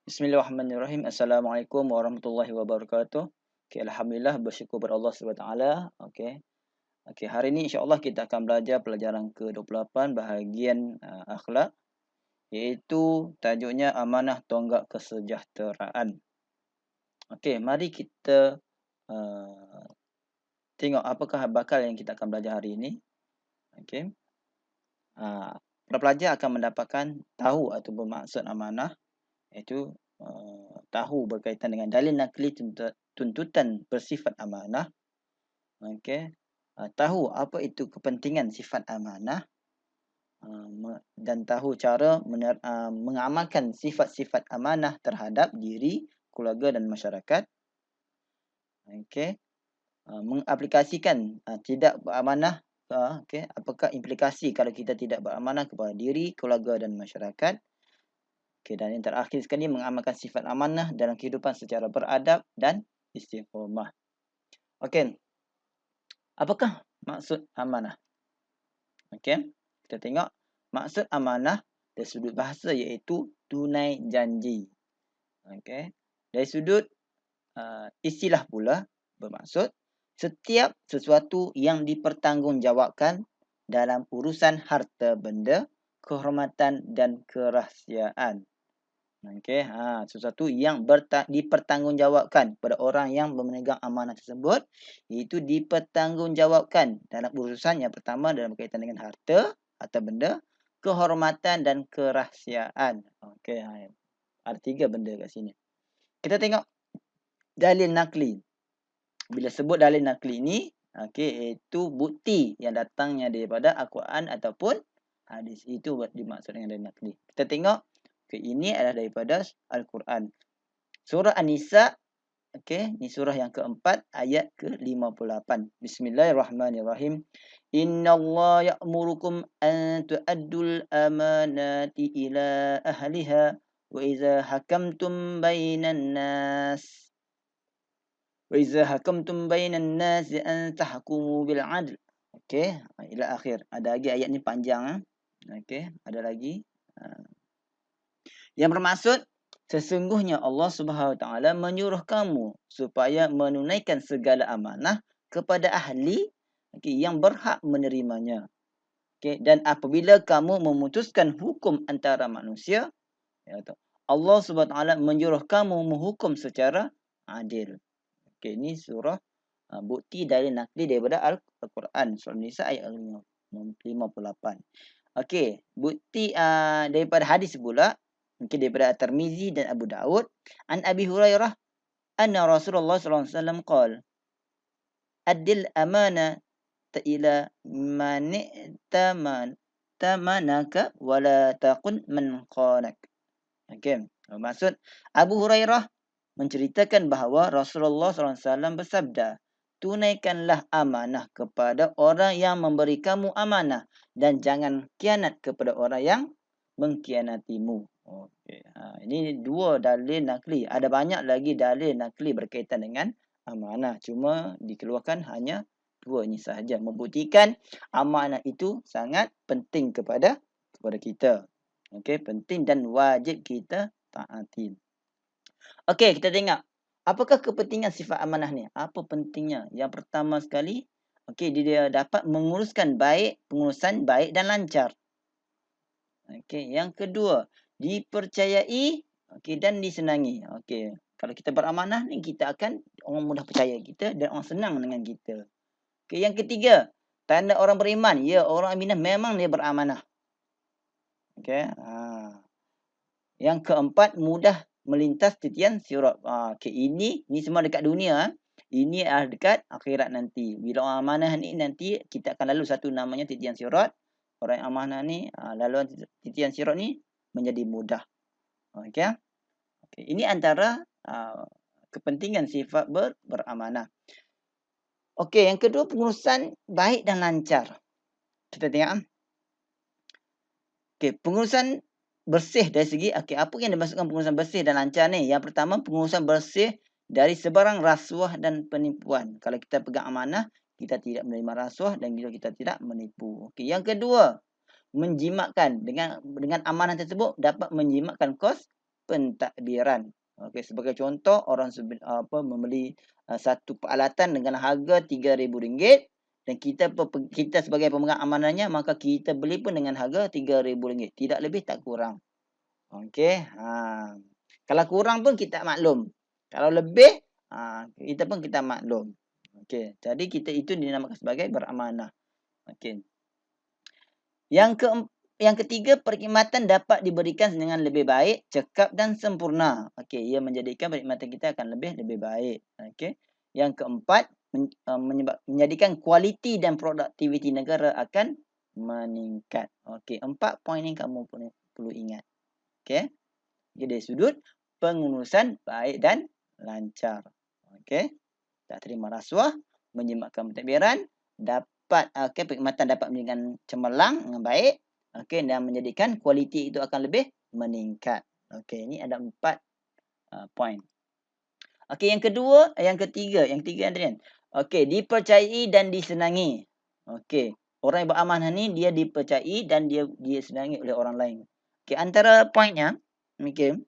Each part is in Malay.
Bismillahirrahmanirrahim. Assalamualaikum warahmatullahi wabarakatuh. Okay, alhamdulillah bersyukur kepada Allah Subhanahu Wa Taala. Okey. Okey, hari ini insya-Allah kita akan belajar pelajaran ke-28 bahagian akhlak, iaitu tajuknya amanah tonggak kesejahteraan. Okey, mari kita uh, tengok apakah bakal yang kita akan belajar hari ini. Okey. Para pelajar akan mendapatkan tahu ataupun maksud amanah, iaitu tahu berkaitan dengan dalil nakli tuntutan bersifat amanah. Okey. Tahu apa itu kepentingan sifat amanah, dan tahu cara mengamalkan sifat-sifat amanah terhadap diri, keluarga dan masyarakat. Okey. Mengaplikasikan tidak beramanah, okey, apakah implikasi kalau kita tidak beramanah kepada diri, keluarga dan masyarakat. Okey, dan yang terakhir sekali, mengamalkan sifat amanah dalam kehidupan secara beradab dan istiqamah. Okey. Apakah maksud amanah? Okey. Kita tengok maksud amanah dari sudut bahasa iaitu tunai janji. Okey. Dari sudut istilah pula bermaksud setiap sesuatu yang dipertanggungjawabkan dalam urusan harta benda, kehormatan dan kerahsiaan. Okey, sesuatu yang dipertanggungjawabkan pada orang yang memegang amanah tersebut, iaitu dipertanggungjawabkan dalam urusan yang pertama dalam berkaitan dengan harta benda, kehormatan dan kerahsiaan. Okey, ada 3 benda kat sini. Kita tengok dalil nakli. Bila sebut dalil nakli ni, okey, iaitu bukti yang datangnya daripada Al-Quran ataupun hadis. Itu dimaksud dengan dalil nakli. Kita tengok, okey, ini adalah daripada Al-Quran. Surah An-Nisa, okey, ni surah yang keempat ayat ke-58. Bismillahirrahmanirrahim. Innallaha ya'murukum an tu'addul amanati ila ahliha wa idza hakamtum bainan nas an tahkumu bil 'adl. Okey, ila akhir. Ada lagi ayat ni panjang. Okey, ada lagi. Yang bermaksud, sesungguhnya Allah Subhanahu Wa Taala menyuruh kamu supaya menunaikan segala amanah kepada ahli, yang berhak menerimanya. Okey, dan apabila kamu memutuskan hukum antara manusia, Allah Subhanahu Wa Taala menyuruh kamu menghukum secara adil. Okey, ini surah bukti dari nakli daripada Al-Quran. Surah Nisa ayat 58. Okey, bukti daripada hadis pula, mungkin daripada At-Tirmizi dan Abu Daud, an Abi Hurairah anna Rasulullah sallallahu alaihi wasallam qala addil amana ila man tamanaka wa la taqun man qanak. Okey, maksud Abu Hurairah menceritakan bahawa Rasulullah sallallahu alaihi wasallam bersabda, tunaikanlah amanah kepada orang yang memberi kamu amanah dan jangan kianat kepada orang yang mengkhianatimu. Okey, ini 2 dalil nakli. Ada banyak lagi dalil nakli berkaitan dengan amanah. Cuma dikeluarkan hanya 2 ini sahaja. Membuktikan amanah itu sangat penting kepada kita. Okey, penting dan wajib kita taati. Okey, kita tengok. Apakah kepentingan sifat amanah ni? Apa pentingnya? Yang pertama sekali, okey, dia dapat pengurusan baik dan lancar. Okey, yang kedua, dipercayai, okey, dan disenangi. Okey, kalau kita beramanah ni, kita akan orang mudah percaya kita dan orang senang dengan kita. Okey, yang ketiga, tanda orang beriman. Ya, orang aminah memang dia beramanah. Okey, yang keempat, mudah melintas titian sirat. Okay, ini semua dekat dunia. Ini adalah dekat akhirat nanti. Bila orang amanah ni, nanti kita akan lalu satu namanya titian sirat. Orang yang amanah ni, laluan titian sirat ni menjadi mudah. Okay. Okay. Ini antara kepentingan sifat beramanah. Okey, yang kedua, pengurusan baik dan lancar. Kita tengok. Okey, pengurusan bersih dari segi, apa yang dimaksudkan pengurusan bersih dan lancar ni? Yang pertama, pengurusan bersih dari sebarang rasuah dan penipuan. Kalau kita pegang amanah, kita tidak menerima rasuah dan kita tidak menipu. Okey, yang kedua, menjimatkan dengan amanah tersebut dapat menjimatkan kos pentadbiran. Okey, sebagai contoh orang membeli satu peralatan dengan harga RM3,000 dan kita sebagai pemegang amanahnya, maka kita beli pun dengan harga RM3,000. Tidak lebih, tak kurang. Okey. Kalau kurang pun kita maklum. Kalau lebih, kita pun kita maklum. Okey. Jadi kita itu dinamakan sebagai beramanah. Okey. Yang ketiga, perkhidmatan dapat diberikan dengan lebih baik, cekap dan sempurna. Okey, ia menjadikan perkhidmatan kita akan lebih baik. Okey. Yang keempat, menjadikan kualiti dan produktiviti negara akan meningkat. Okey, 4 poin ni kamu perlu ingat. Okey. Dari sudut pengurusan baik dan lancar. Okey. Tak terima rasuah, menjimatkan pentadbiran, perkhidmatan dapat menjadikan cemerlang dengan baik. Okey, dan menjadikan kualiti itu akan lebih meningkat. Okey, ini ada 4 poin. Okey, yang ketiga Adrian. Okey, dipercayai dan disenangi. Okey, orang yang beramanah ni dia dipercayai dan dia disenangi oleh orang lain. Okey, antara poinnya, okey.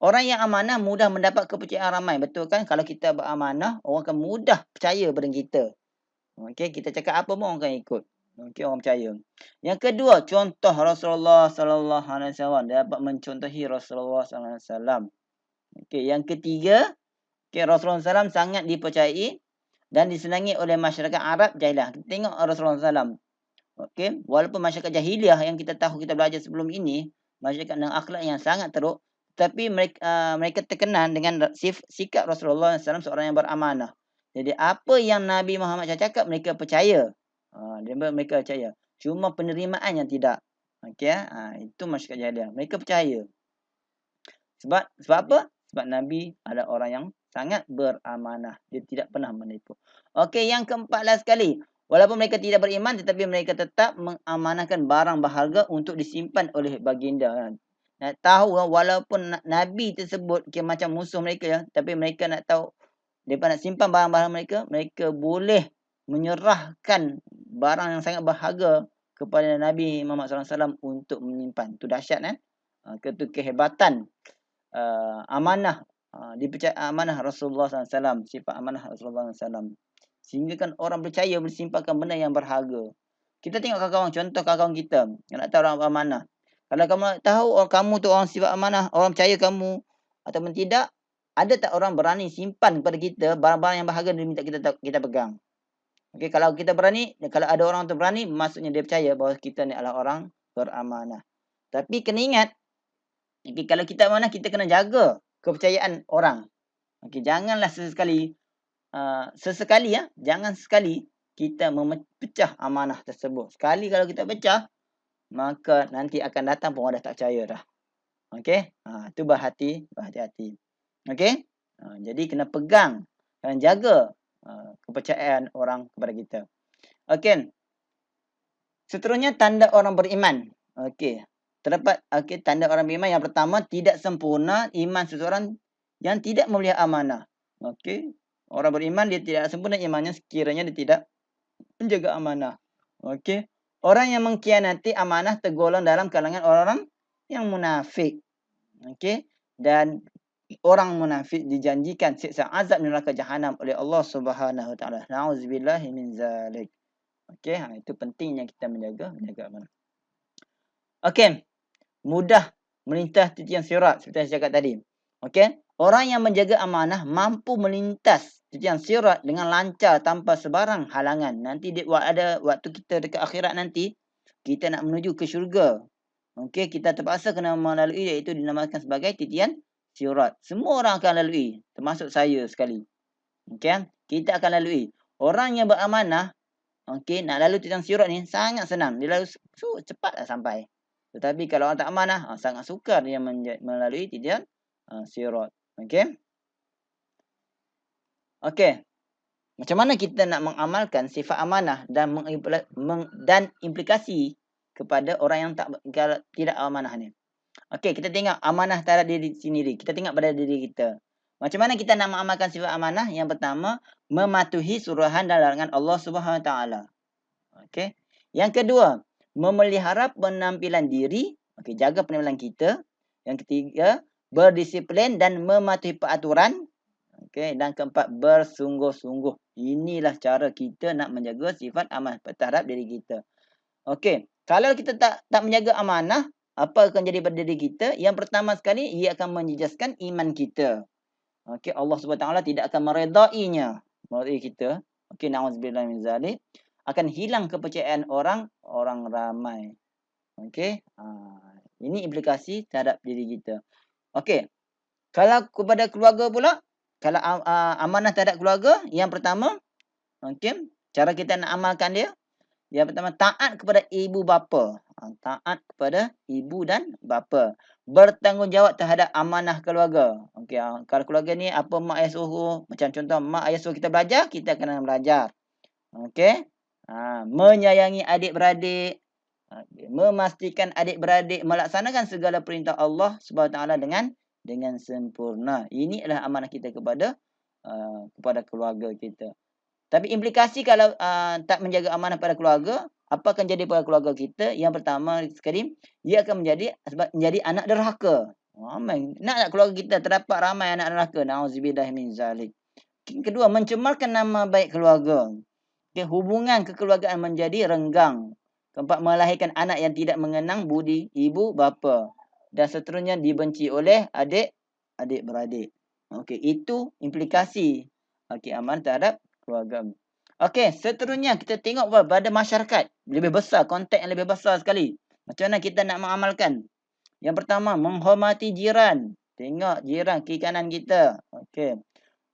Orang yang amanah mudah mendapat kepercayaan ramai. Betul kan? Kalau kita beramanah, orang akan mudah percaya pada kita. Okey, kita cakap apa pun orang akan ikut. Okey, orang percaya. Yang kedua, contoh Rasulullah sallallahu alaihi wasallam. Dia dapat mencontohi Rasulullah sallallahu alaihi wasallam. Okey, yang ketiga, Rasulullah SAW sangat dipercayai dan disenangi oleh masyarakat Arab jahiliah. Kita tengok Rasulullah SAW. Okey, walaupun masyarakat jahiliah yang kita tahu, kita belajar sebelum ini, masyarakat dengan akhlak yang sangat teruk, tapi mereka terkenal dengan sikap Rasulullah SAW seorang yang beramanah. Jadi apa yang Nabi Muhammad cakap, mereka percaya. Mereka percaya. Cuma penerimaan yang tidak. Okey, itu masyarakat jahiliah. Mereka percaya. Sebab apa? Sebab Nabi adalah orang yang sangat beramanah. Dia tidak pernah menipu. Okey, yang keempat sekali. Walaupun mereka tidak beriman, tetapi mereka tetap mengamanahkan barang berharga untuk disimpan oleh baginda. Nak tahu, walaupun Nabi tersebut macam musuh mereka, ya, tapi mereka nak tahu, mereka nak simpan barang-barang mereka, mereka boleh menyerahkan barang yang sangat berharga kepada Nabi Muhammad SAW untuk menyimpan. Itu dahsyat, kan? Itu kehebatan amanah, dipercaya amanah Rasulullah SAW, sifat amanah Rasulullah SAW. Sehingga kan orang percaya boleh simpankan benda yang berharga. Kita tengok kawan-kawan, contoh kawan kita yang nak tahu orang amanah. Kalau kamu nak tahu kamu tu orang sifat amanah, orang percaya kamu ataupun tidak, ada tak orang berani simpan kepada kita barang-barang yang berharga dia minta kita pegang? Okey, kalau kita berani, kalau ada orang tu berani, maksudnya dia percaya bahawa kita ni adalah orang beramanah. Tapi kena ingat, okay, kalau kita amanah, kita kena jaga kepercayaan orang. Okey, janganlah sesekali jangan sekali kita memecah amanah tersebut. Sekali kalau kita pecah, maka nanti akan datang pun orang dah tak percaya dah. Okey, itu berhati-hati. Okey, jadi kena pegang dan jaga kepercayaan orang kepada kita. Okey, seterusnya tanda orang beriman. Okey, terdapat tanda orang beriman. Yang pertama, tidak sempurna iman seseorang yang tidak memelihara amanah. Okey, orang beriman dia tidak sempurna imannya sekiranya dia tidak menjaga amanah. Okey, orang yang mengkhianati amanah tergolong dalam kalangan orang yang munafik. Okey, dan orang munafik dijanjikan siksa azab neraka jahanam oleh Allah Subhanahu Wa Taala. Nauzubillahi min zalik. Okey, itu pentingnya kita menjaga amanah. Okey, mudah melintas titian sirat seperti saya cakap tadi. Okey, orang yang menjaga amanah mampu melintas titian sirat dengan lancar tanpa sebarang halangan. Nanti ada waktu kita dekat akhirat nanti, kita nak menuju ke syurga. Okey, kita terpaksa kena melalui, iaitu dinamakan sebagai titian sirat. Semua orang akan lalui, termasuk saya sekali. Okey, kita akan lalui. Orang yang beramanah, okey, nak lalu titian sirat ni sangat senang. Dia lalu cepatlah sampai. Tetapi kalau orang tak amanah, sangat sukar dia melalui titian sirat. Okey. Okey. Macam mana kita nak mengamalkan sifat amanah dan implikasi kepada orang yang tidak amanah ni? Okey, kita tengok amanah terhadap diri sendiri. Kita tengok pada diri kita. Macam mana kita nak mengamalkan sifat amanah? Yang pertama, mematuhi suruhan dan larangan Allah Subhanahu Wa Taala. Okey. Yang kedua, memelihara penampilan diri. Okey, jaga penampilan kita. Yang ketiga, berdisiplin dan mematuhi peraturan. Okey, dan keempat, bersungguh-sungguh. Inilah cara kita nak menjaga sifat amanah terhadap diri kita. Okey, kalau kita tak menjaga amanah, apa akan jadi pada diri kita? Yang pertama sekali, ia akan menjejaskan iman kita. Okey, Allah SWT tidak akan meredainya meredai kita. Okey, na'udzubillah min zalik. Akan hilang kepercayaan orang ramai. Okey, ini implikasi terhadap diri kita. Okey, kalau kepada keluarga pula, kalau amanah terhadap keluarga, yang pertama, okey, cara kita nak amalkan dia, yang pertama, taat kepada ibu bapa. Taat kepada ibu dan bapa. Bertanggungjawab terhadap amanah keluarga. Okey, kalau keluarga ni apa mak ayah suruh, macam contoh mak ayah suruh kita belajar, kita kena belajar. Okey. Menyayangi adik-beradik. Memastikan adik-beradik melaksanakan segala perintah Allah SWT dengan sempurna. Ini adalah amanah kita kepada keluarga kita. Tapi implikasi kalau tak menjaga amanah pada keluarga, apa akan jadi pada keluarga kita? Yang pertama sekali, dia akan menjadi anak derhaka. Nak keluarga kita terdapat ramai anak derhaka. Na'udzubillah min zalik. Kedua, mencemarkan nama baik keluarga. Okay, hubungan kekeluargaan menjadi renggang. Keempat, melahirkan anak yang tidak mengenang budi ibu bapa. Dan seterusnya dibenci oleh adik-beradik. Okey, itu implikasi amanah terhadap keluarga. Okey, seterusnya kita tengok pada masyarakat. Lebih besar, konteks yang lebih besar sekali. Macam mana kita nak mengamalkan? Yang pertama, menghormati jiran. Tengok jiran kiri kanan kita. Okey.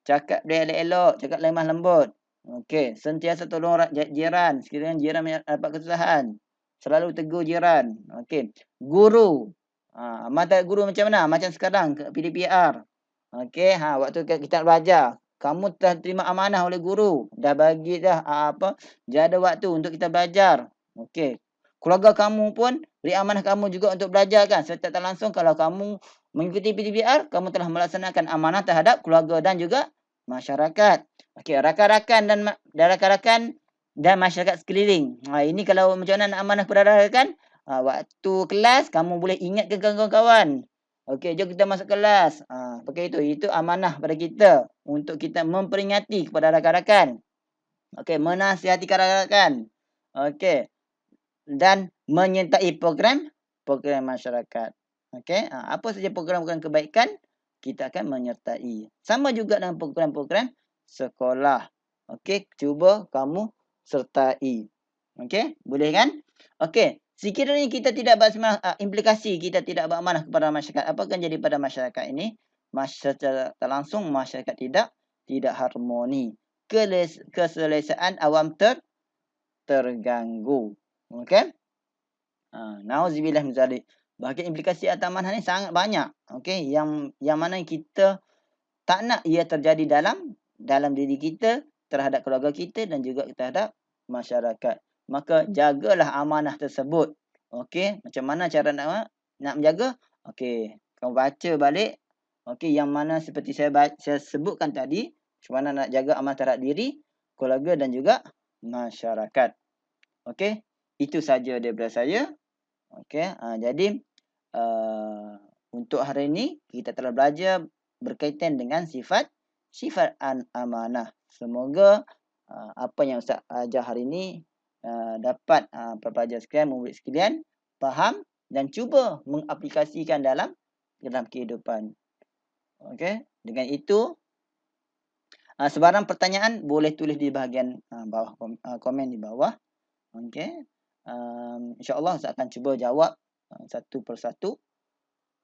Cakap dia elok-elok, cakap lemah lembut. Okey, sentiasa tolong jiran. Sekiranya jiran dapat kesusahan, selalu tegur jiran. Okey. Guru. Mata guru macam mana? Macam sekarang PDPR. Okey, waktu kita belajar, kamu telah terima amanah oleh guru. Dah bagi dah jadual waktu untuk kita belajar. Okey. Keluarga kamu pun beri amanah kamu juga untuk belajar kan. Secara tak langsung kalau kamu mengikuti PDPR, kamu telah melaksanakan amanah terhadap keluarga dan juga masyarakat. Okey, rakan-rakan dan masyarakat sekeliling. Ini kalau macam mana nak amanah kepada rakan, waktu kelas kamu boleh ingatkan kawan-kawan. Okey, jom kita masuk kelas. Pakai itu amanah pada kita untuk kita memperingati kepada rakan-rakan. Okey, menasihati rakan-rakan. Okey. Dan menyertai program masyarakat. Okey, apa saja program-program kebaikan kita akan menyertai. Sama juga dengan program-program sekolah. Okey, cuba kamu sertai. Okey, boleh kan? Okey, sekiranya kita tidak implikasi kita tidak beramanah kepada masyarakat, apa akan jadi pada masyarakat ini? Secara tak langsung masyarakat tidak harmoni. Keselesaan awam terganggu. Okey? Nauzubillah min zalik. Bahagian implikasi atas amanah ni sangat banyak. Okey, yang mana kita tak nak ia terjadi dalam diri kita, terhadap keluarga kita dan juga terhadap masyarakat. Maka jagalah amanah tersebut. Okey, macam mana cara nak menjaga? Okey, kamu baca balik. Okey, yang mana seperti saya sebutkan tadi, macam mana nak jaga amanah terhadap diri, keluarga dan juga masyarakat. Okey, itu saja daripada saya. Okey, jadi untuk hari ini kita telah belajar berkaitan dengan sifat amanah. Semoga apa yang Ustaz ajar hari ini dapat pelajar sekalian, murid sekalian faham dan cuba mengaplikasikan dalam kehidupan. Okey, dengan itu sebarang pertanyaan boleh tulis di bahagian bawah komen di bawah. Okey. InsyaAllah saya akan cuba jawab satu persatu.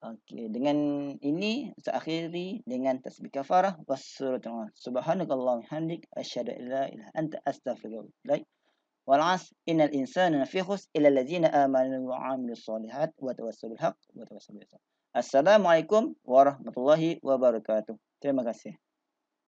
Okey, dengan ini saya akhiri dengan tasbih kafarah wassalatu subhanakallahumma hamdik asyhadu an la ilaha illa anta astaghfiruka wa atubu ilaik. Wal 'asr innal insana lafi khusr illa allazina amanu wa 'amilus solihat wa tawassaw bil haqq wa tawassaw bis sabr. Assalamualaikum warahmatullahi wabarakatuh. Terima kasih.